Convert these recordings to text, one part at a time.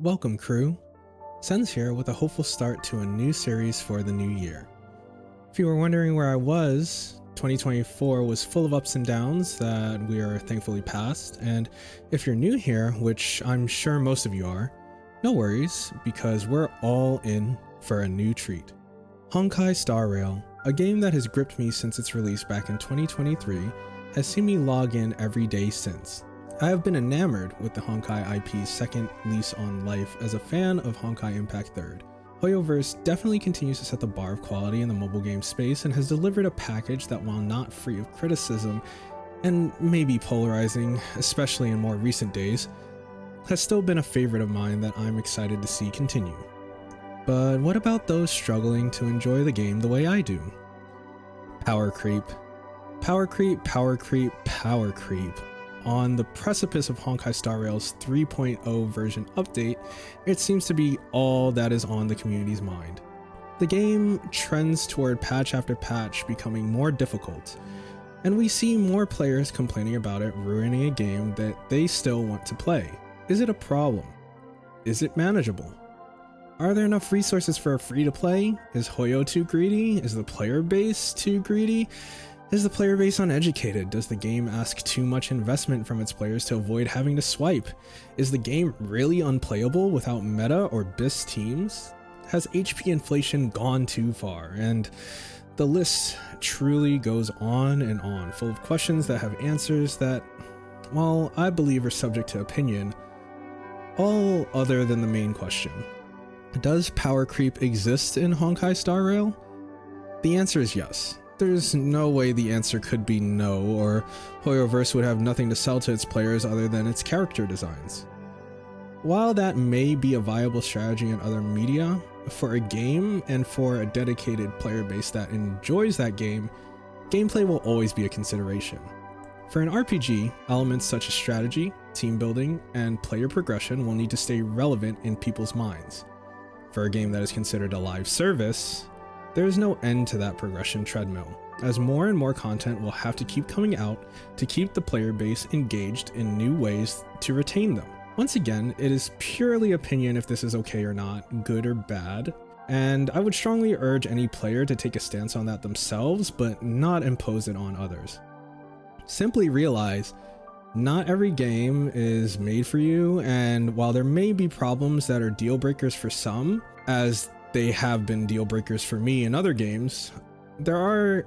Welcome, crew. Sen's here with a hopeful start to a new series for the new year. If you were wondering where I was, 2024 was full of ups and downs that we are thankfully past, and if you're new here, which I'm sure most of you are, no worries, because we're all in for a new treat. Honkai Star Rail, a game that has gripped me since its release back in 2023, has seen me log in every day since. I have been enamored with the Honkai IP's second lease on life as a fan of Honkai Impact 3rd. Hoyoverse definitely continues to set the bar of quality in the mobile game space and has delivered a package that, while not free of criticism and maybe polarizing, especially in more recent days, has still been a favorite of mine that I'm excited to see continue. But what about those struggling to enjoy the game the way I do? Power creep. Power creep, power creep, power creep. On the precipice of Honkai Star Rail's 3.0 version update, it seems to be all that is on the community's mind. The game trends toward patch after patch becoming more difficult, and we see more players complaining about it ruining a game that they still want to play. Is it a problem? Is it manageable? Are there enough resources for a free-to-play? Is Hoyo too greedy? Is the player base too greedy? Is the player base uneducated? Does the game ask too much investment from its players to avoid having to swipe? Is the game really unplayable without meta or BIS teams? Has HP inflation gone too far? And the list truly goes on, full of questions that have answers that, while I believe are subject to opinion, all other than the main question. Does power creep exist in Honkai Star Rail? The answer is yes. There's no way the answer could be no, or Hoyoverse would have nothing to sell to its players other than its character designs. While that may be a viable strategy in other media, for a game and for a dedicated player base that enjoys that game, gameplay will always be a consideration. For an RPG, elements such as strategy, team building, and player progression will need to stay relevant in people's minds. For a game that is considered a live service, there is no end to that progression treadmill, as more and more content will have to keep coming out to keep the player base engaged in new ways to retain them. Once again, it is purely opinion if this is okay or not, good or bad, and I would strongly urge any player to take a stance on that themselves, but not impose it on others. Simply realize, not every game is made for you, and while there may be problems that are deal breakers for some, as they have been deal breakers for me in other games, there are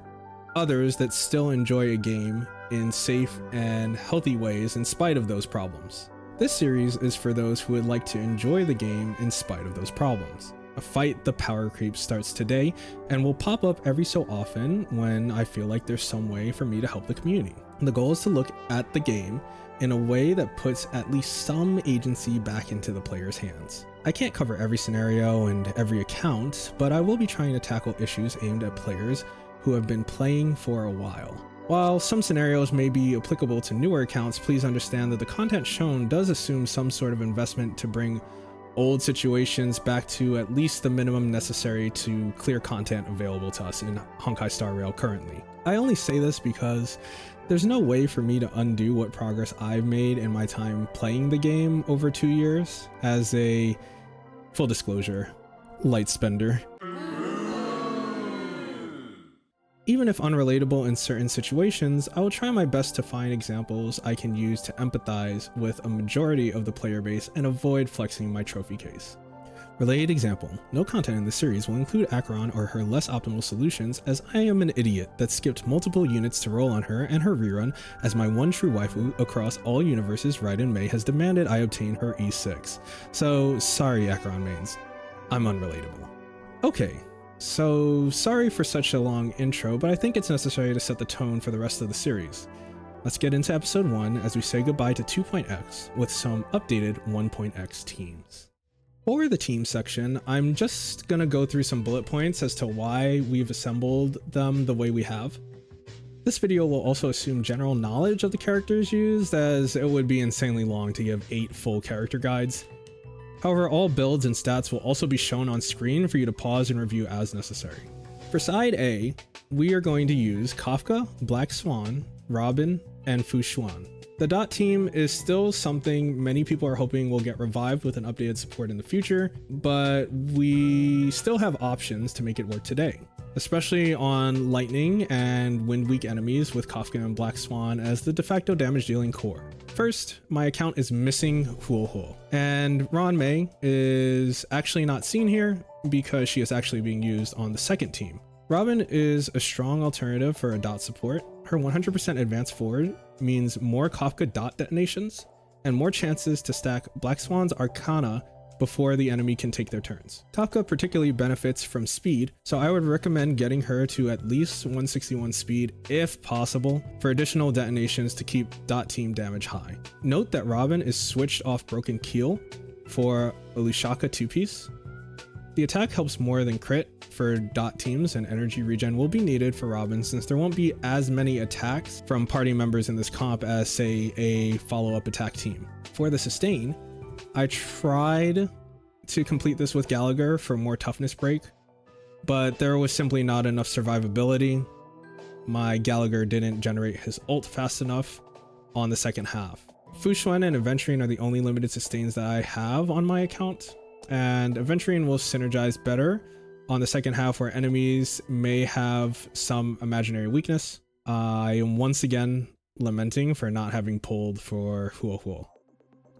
others that still enjoy a game in safe and healthy ways in spite of those problems. This series is for those who would like to enjoy the game in spite of those problems. A fight the power creep starts today and will pop up every so often when I feel like there's some way for me to help the community. The goal is to look at the game in a way that puts at least some agency back into the player's hands. I can't cover every scenario and every account, but I will be trying to tackle issues aimed at players who have been playing for a while. While some scenarios may be applicable to newer accounts, please understand that the content shown does assume some sort of investment to bring old situations back to at least the minimum necessary to clear content available to us in Honkai Star Rail currently. I only say this because there's no way for me to undo what progress I've made in my time playing the game over 2 years as a, full disclosure, light spender. Even if unrelatable in certain situations, I will try my best to find examples I can use to empathize with a majority of the player base and avoid flexing my trophy case. Related example, no content in this series will include Acheron or her less optimal solutions, as I am an idiot that skipped multiple units to roll on her and her rerun, as my one true waifu across all universes Raiden May has demanded I obtain her E6. So sorry Acheron mains, I'm unrelatable. Okay, so sorry for such a long intro, but I think it's necessary to set the tone for the rest of the series. Let's get into episode 1 as we say goodbye to 2.x with some updated 1.x teams. For the team section, I'm just gonna go through some bullet points as to why we've assembled them the way we have. This video will also assume general knowledge of the characters used, as it would be insanely long to give 8 full character guides. However, all builds and stats will also be shown on screen for you to pause and review as necessary. For side A, we are going to use Kafka, Black Swan, Robin, and Fu Xuan. The Dot team is still something many people are hoping will get revived with an updated support in the future, but we still have options to make it work today, especially on lightning and wind weak enemies with Kafka and Black Swan as the de facto damage dealing core. First, my account is missing Huo, and Ron Mei is actually not seen here because she is actually being used on the second team. Robin is a strong alternative for a Dot support. Her 100% advance forward means more Kafka Dot detonations and more chances to stack Black Swan's Arcana before the enemy can take their turns. Kafka particularly benefits from speed, so I would recommend getting her to at least 161 speed if possible for additional detonations to keep Dot team damage high. Note that Robin is switched off Broken Keel for a Lushaka 2-piece. The attack helps more than crit for Dot teams, and energy regen will be needed for Robin since there won't be as many attacks from party members in this comp as, say, a follow-up attack team. For the sustain, I tried to complete this with Gallagher for more toughness break, but there was simply not enough survivability. My Gallagher didn't generate his ult fast enough on the second half. Fuxuan and Aventurine are the only limited sustains that I have on my account, and Aventurine will synergize better on the second half where enemies may have some imaginary weakness. I am once again lamenting for not having pulled for Huo.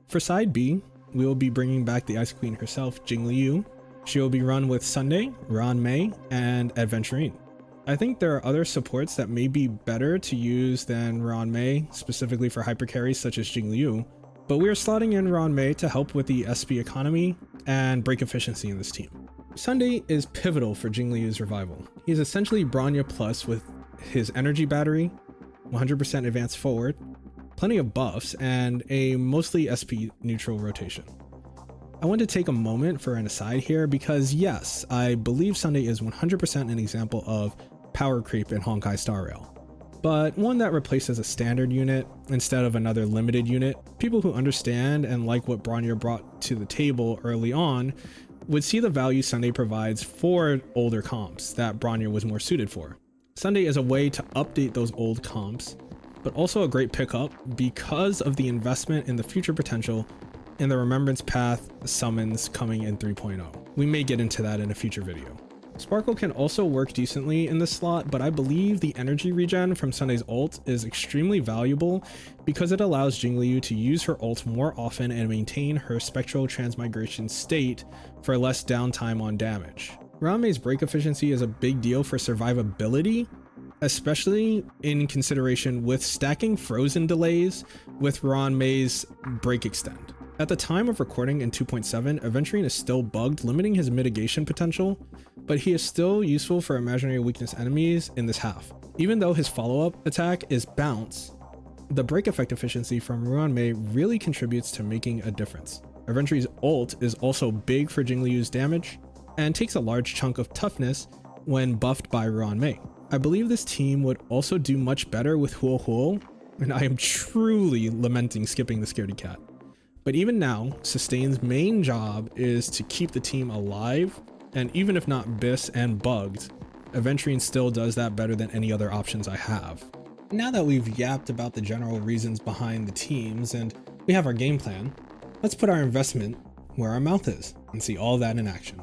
For side B, we will be bringing back the Ice Queen herself, Jingliu. She will be run with Sunday, Ron Mei, and Aventurine. I think there are other supports that may be better to use than Ron Mei, specifically for hyper carries such as Jingliu, but we are slotting in Ron Mei to help with the SP economy and break efficiency in this team. Sunday is pivotal for Jingliu's revival. He is essentially Bronya Plus with his energy battery, 100% advance forward, plenty of buffs, and a mostly SP neutral rotation. I want to take a moment for an aside here because yes, I believe Sunday is 100% an example of power creep in Honkai Star Rail, but one that replaces a standard unit instead of another limited unit. People who understand and like what Bronya brought to the table early on would see the value Sunday provides for older comps that Bronya was more suited for. Sunday is a way to update those old comps, but also a great pickup because of the investment in the future potential in the Remembrance Path summons coming in 3.0. We may get into that in a future video. Sparkle can also work decently in this slot, but I believe the energy regen from Sunday's ult is extremely valuable because it allows Jingliu to use her ult more often and maintain her spectral transmigration state for less downtime on damage. Ron Mei's break efficiency is a big deal for survivability, especially in consideration with stacking frozen delays with Ron Mei's break extend. At the time of recording in 2.7, Aventurine is still bugged, limiting his mitigation potential, but he is still useful for imaginary weakness enemies in this half. Even though his follow-up attack is bounce, the break effect efficiency from Ron Mei really contributes to making a difference. Aventurine's ult is also big for Jingliu's damage and takes a large chunk of toughness when buffed by Ron Mei. I believe this team would also do much better with Huo, and I am truly lamenting skipping the Scaredy Cat. But even now, Sustain's main job is to keep the team alive, and even if not BIS and bugged, Aventurine still does that better than any other options I have. Now that we've yapped about the general reasons behind the teams and we have our game plan, let's put our investment where our mouth is and see all that in action.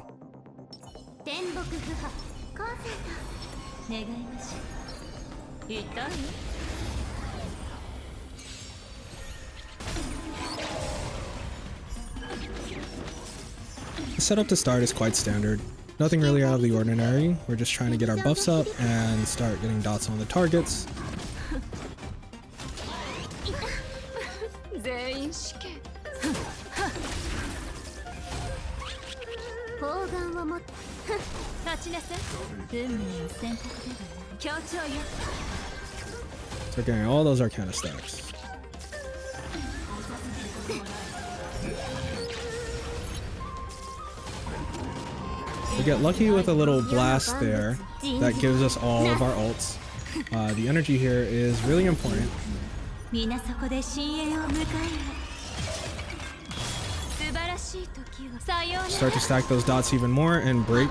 The setup to start is quite standard. Nothing really out of the ordinary. We're just trying to get our buffs up and start getting dots on the targets. Start getting all those Arcana stacks. We get lucky with a little blast there that gives us all of our ults. The energy here is really important. Start to stack those dots even more and break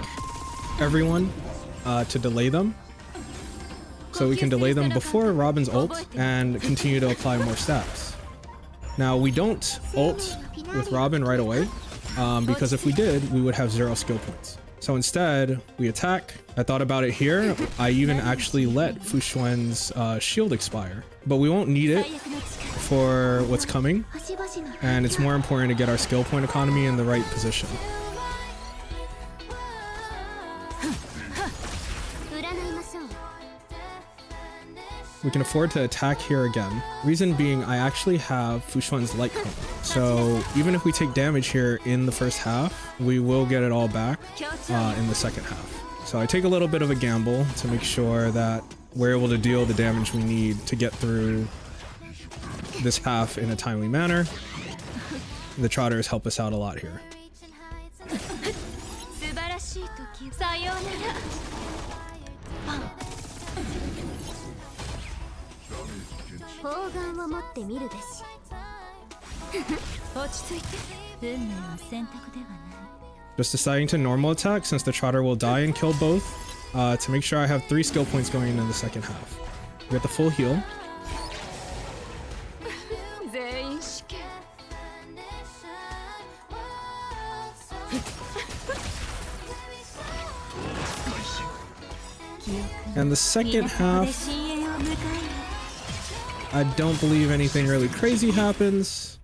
everyone to delay them. so we can delay them before Robin's ult and continue to apply more stats. Now, we don't ult with Robin right away, because if we did, we would have 0 skill points. So instead, we attack. I thought about it here. I even actually let Fu Xuan's shield expire, but we won't need it for what's coming, and it's more important to get our skill point economy in the right position. We can afford to attack here again. Reason being, I actually have Fu Xuan's light cone. So even if we take damage here in the first half, we will get it all back in the second half. So I take a little bit of a gamble to make sure that we're able to deal the damage we need to get through this half in a timely manner. The Trotters help us out a lot here. Just deciding to normal attack since the Trotter will die and kill both, to make sure I have 3 skill points going into the second half. We get the full heal. And the second half, I don't believe anything really crazy happens.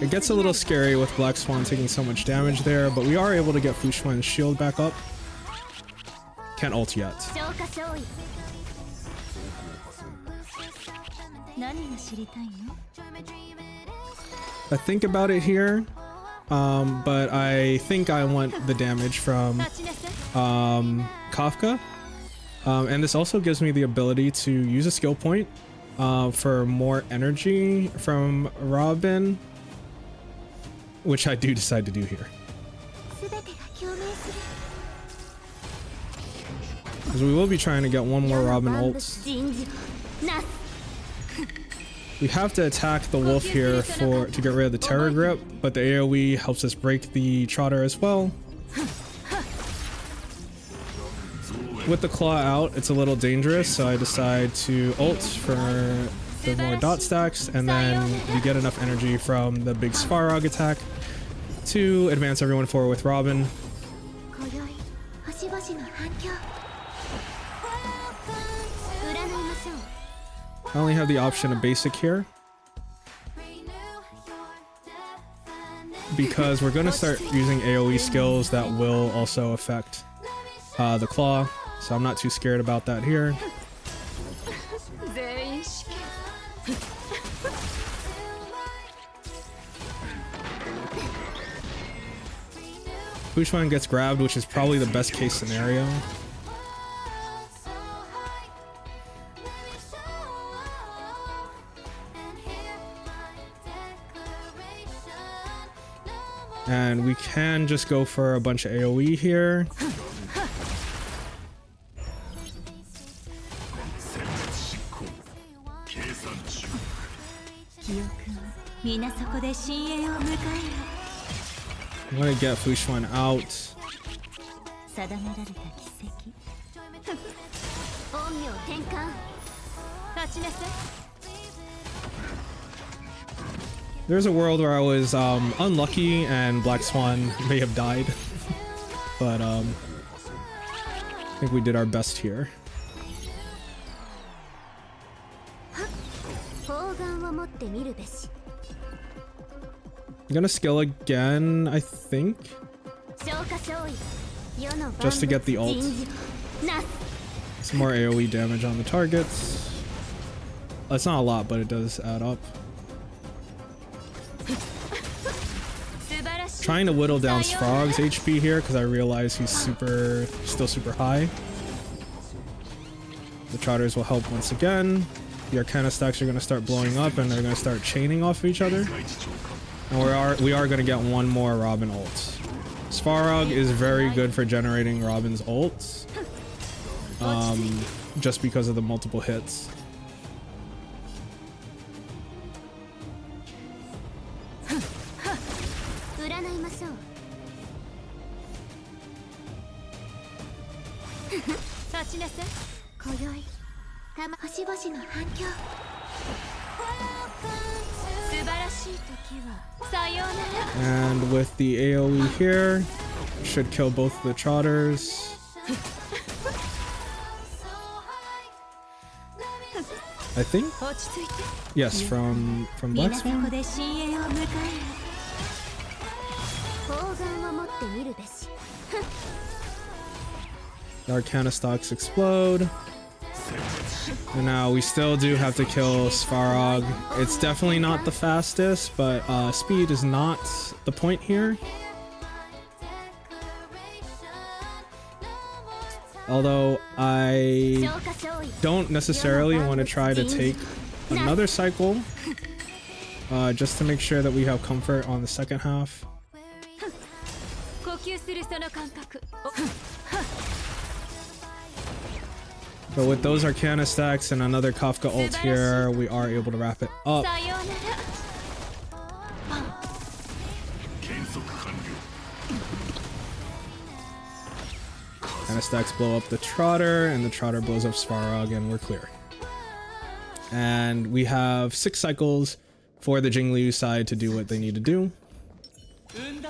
It gets a little scary with Black Swan taking so much damage there, but we are able to get Fu Xuan's shield back up. Can't ult yet. I think about it here, but I think I want the damage from Kafka. And this also gives me the ability to use a skill point for more energy from Robin, which I do decide to do here. Because we will be trying to get one more Robin ult. We have to attack the wolf here to get rid of the Terror Grip, but the AoE helps us break the Trotter as well. With the claw out, it's a little dangerous, so I decide to ult for the more dot stacks, and then we get enough energy from the big Svarog attack to advance everyone forward with Robin. I only have the option of basic here, because we're going to start using AoE skills that will also affect the claw. So I'm not too scared about that here. Fu Xuan gets grabbed, which is probably the best case scenario. And we can just go for a bunch of AoE here. I'm gonna get Fu Xuan out. There's a world where I was unlucky and Black Swan may have died, but I think we did our best here. I'm gonna skill again, I think, just to get the ult. Some more AoE damage on the targets. It's not a lot, but it does add up. Trying to whittle down Frog's HP here because I realize he's still super high. The Trotters will help once again. The Arcana stacks are going to start blowing up and they're going to start chaining off of each other. And we are going to get one more Robin ult. Svarog is very good for generating Robin's ults, just because of the multiple hits. And with the AoE here, should kill both the trotters. I think? Yes, from Black Swan? The Arcana stocks explode. And now we still do have to kill Svarog. It's definitely not the fastest, but speed is not the point here. Although I don't necessarily want to try to take another cycle, just to make sure that we have comfort on the second half. But with those Arcana stacks and another Kafka ult here, we are able to wrap it up. Arcana stacks blow up the Trotter, and the Trotter blows up Svarog, and we're clear. And we have 6 cycles for the Jingliu side to do what they need to do. And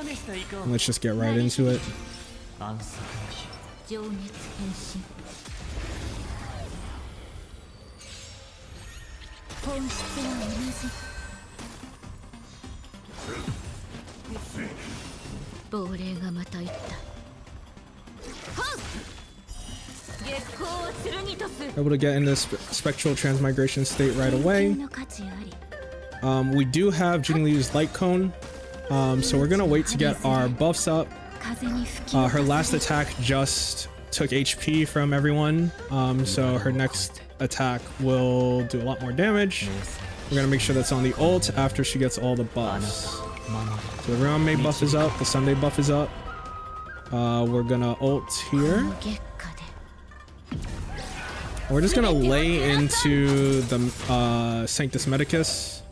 let's just get right into it. Able to get in this spectral transmigration state right away. We do have Jingliu's light cone, so we're gonna wait to get our buffs up. Her last attack just took HP from everyone, so her next attack will do a lot more damage. We're gonna make sure that's on the ult after she gets all the buffs. So the Round May buff is up, the Sunday buff is up. We're gonna ult here. We're just gonna lay into the Sanctus Medicus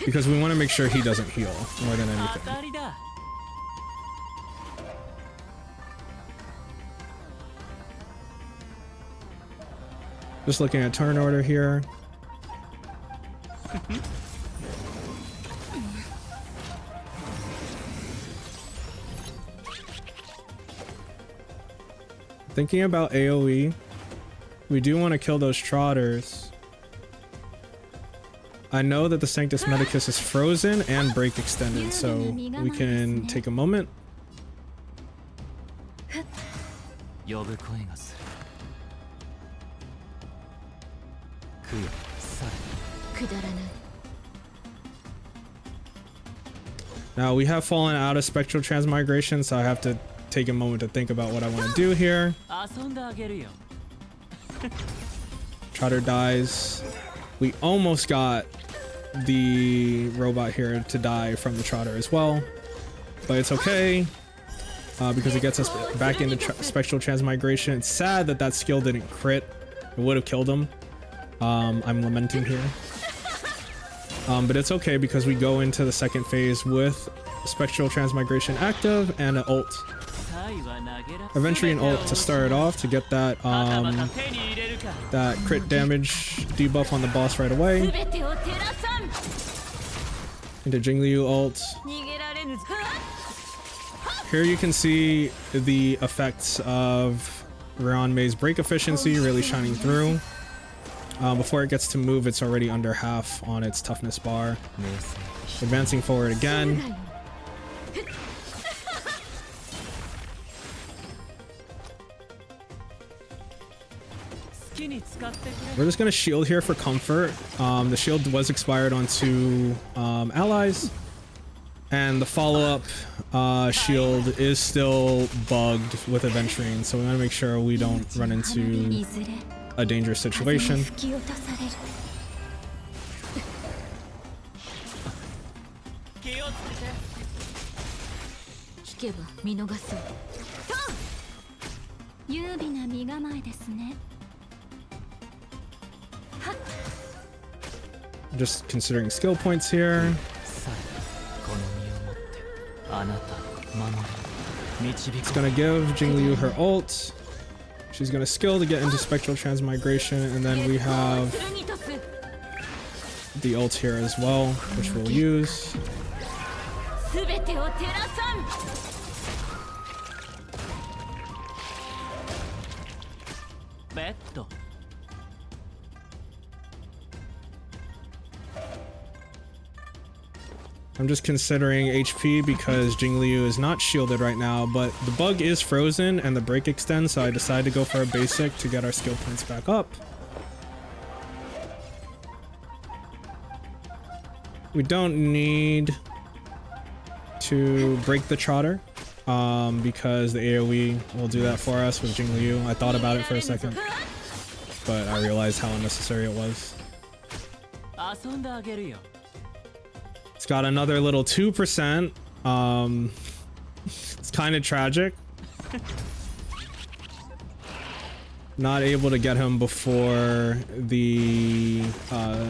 because we want to make sure he doesn't heal more than anything. Just looking at turn order here. Thinking about AoE, we do want to kill those trotters. I know that the Sanctus Medicus is frozen and break extended, so we can take a moment. Now we have fallen out of spectral transmigration, so I have to take a moment to think about what I want to do here. Trotter dies. We almost got the robot here to die from the Trotter as well, but it's okay because it gets us back into spectral transmigration. It's sad that that skill didn't crit. It would have killed him. I'm lamenting here. But it's okay because we go into the second phase with spectral transmigration active and an ult. Eventually an ult to start it off to get that that crit damage debuff on the boss right away. Into Jingliu ult. Here you can see the effects of Round May's break efficiency really shining through. Before it gets to move, it's already under half on its toughness bar. Advancing forward again. We're just gonna shield here for comfort. The shield was expired on 2 allies, and the follow-up shield is still bugged with Aventurine, so we want to make sure we don't run into a dangerous situation. Just considering skill points here. It's gonna give Jingliu her ult. She's gonna skill to get into spectral transmigration, and then we have the ult here as well, which we'll use. I'm just considering HP because Jingliu is not shielded right now, but the bug is frozen and the break extends, so I decided to go for a basic to get our skill points back up. We don't need to break the Trotter because the AoE will do that for us with Jingliu. I thought about it for a second, but I realized how unnecessary it was. It's got another little 2%. It's kind of tragic. Not able to get him before the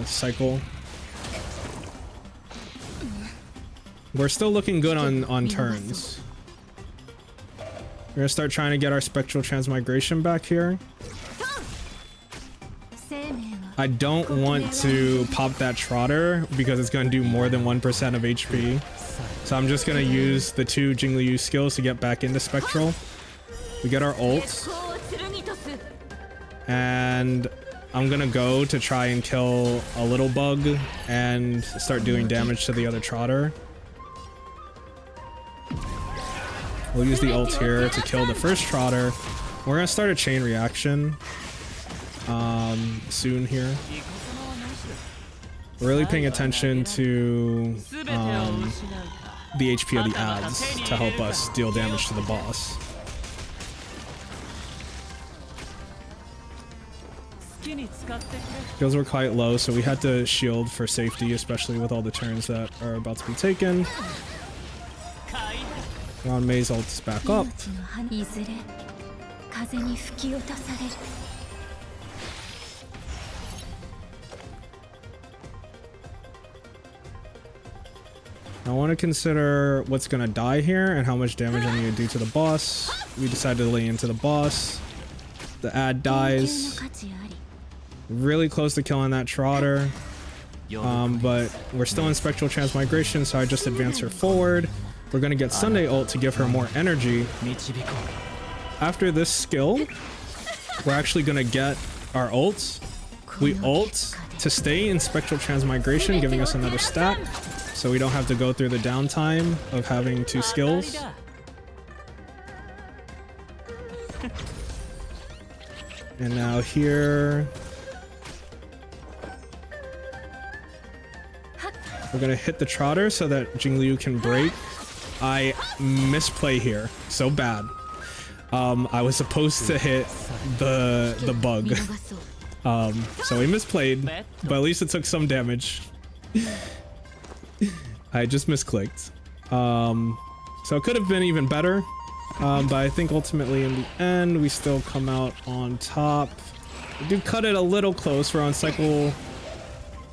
cycle. We're still looking good on turns. We're gonna start trying to get our spectral transmigration back here. I don't want to pop that Trotter because it's going to do more than 1% of HP. So I'm just going to use the 2 Jingliu skills to get back into Spectral. We get our ult. And I'm going to go to try and kill a little bug and start doing damage to the other Trotter. We'll use the ult here to kill the first Trotter. We're going to start a chain reaction soon here. We're really paying attention to the HP of the ads to help us deal damage to the boss. Skills were quite low, so we had to shield for safety, especially with all the turns that are about to be taken. Ron May's ult is back up. I want to consider what's going to die here and how much damage I need to do to the boss. We decided to lay into the boss. The ad dies. Really close to killing that Trotter. But we're still in Spectral Transmigration, so I just advance her forward. We're going to get Sunday ult to give her more energy. After this skill, we're actually going to get our ults. We ult to stay in Spectral Transmigration, giving us another stack, so we don't have to go through the downtime of having 2 skills. And now here, we're gonna hit the Trotter so that Jingliu can break. I misplay here, so bad. I was supposed to hit the bug. So we misplayed, but at least it took some damage. I just misclicked. So it could have been even better. But I think ultimately in the end, we still come out on top. We do cut it a little close. We're on cycle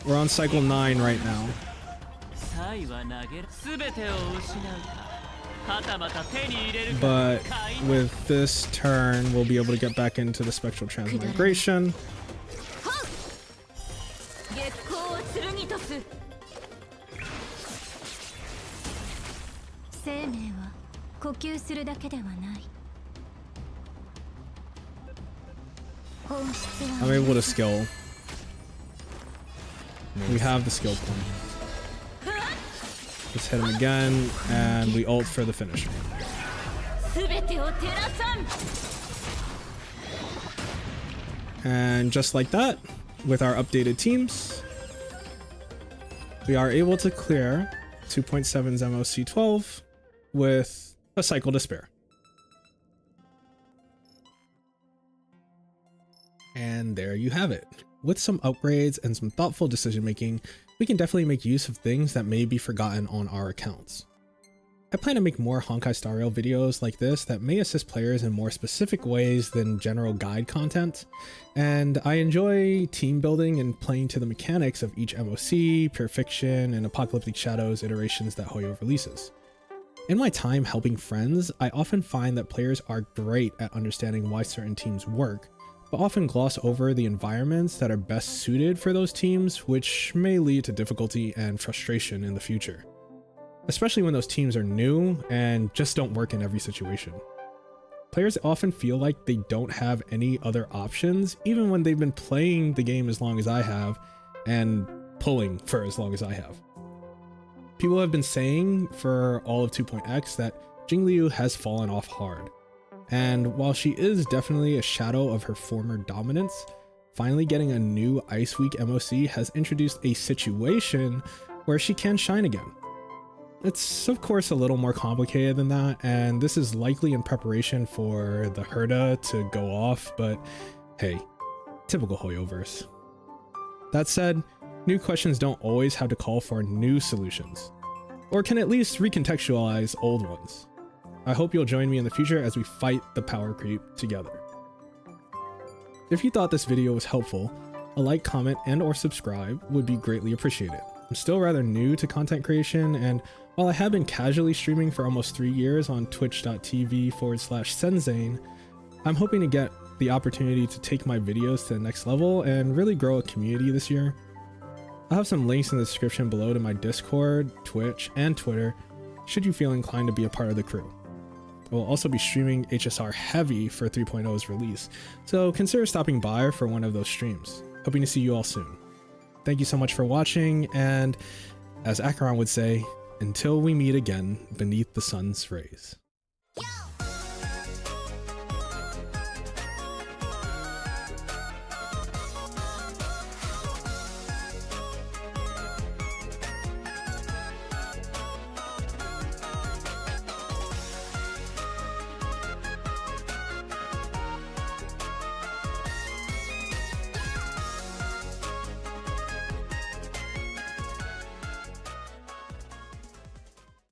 9 right now. But with this turn, we'll be able to get back into the Spectral Transmigration. I'm able to skill. We have the skill point. Let's hit him again, and we ult for the finisher. And just like that, with our updated teams, we are able to clear 2.7's MoC 12 with a cycle to spare. And there you have it. With some upgrades and some thoughtful decision making, we can definitely make use of things that may be forgotten on our accounts. I plan to make more Honkai Star Rail videos like this that may assist players in more specific ways than general guide content, and I enjoy team building and playing to the mechanics of each MoC, Pure Fiction, and Apocalyptic Shadows iterations that Hoyo releases. In my time helping friends, I often find that players are great at understanding why certain teams work, but often gloss over the environments that are best suited for those teams, which may lead to difficulty and frustration in the future. Especially when those teams are new and just don't work in every situation. Players often feel like they don't have any other options, even when they've been playing the game as long as I have, and pulling for as long as I have. People have been saying for all of 2.x that Jingliu has fallen off hard. And while she is definitely a shadow of her former dominance, finally getting a new Ice Week MoC has introduced a situation where she can shine again. It's of course a little more complicated than that, and this is likely in preparation for the Herda to go off, but hey, typical Hoyoverse. That said, new questions don't always have to call for new solutions, or can at least recontextualize old ones. I hope you'll join me in the future as we fight the power creep together. If you thought this video was helpful, a like, comment, and or subscribe would be greatly appreciated. I'm still rather new to content creation, and while I have been casually streaming for almost 3 years on twitch.tv/Senzane, I'm hoping to get the opportunity to take my videos to the next level and really grow a community this year. I'll have some links in the description below to my Discord, Twitch, and Twitter, should you feel inclined to be a part of the crew. I will also be streaming HSR Heavy for 3.0's release, so consider stopping by for one of those streams. Hoping to see you all soon. Thank you so much for watching, and as Acheron would say, until we meet again beneath the sun's rays.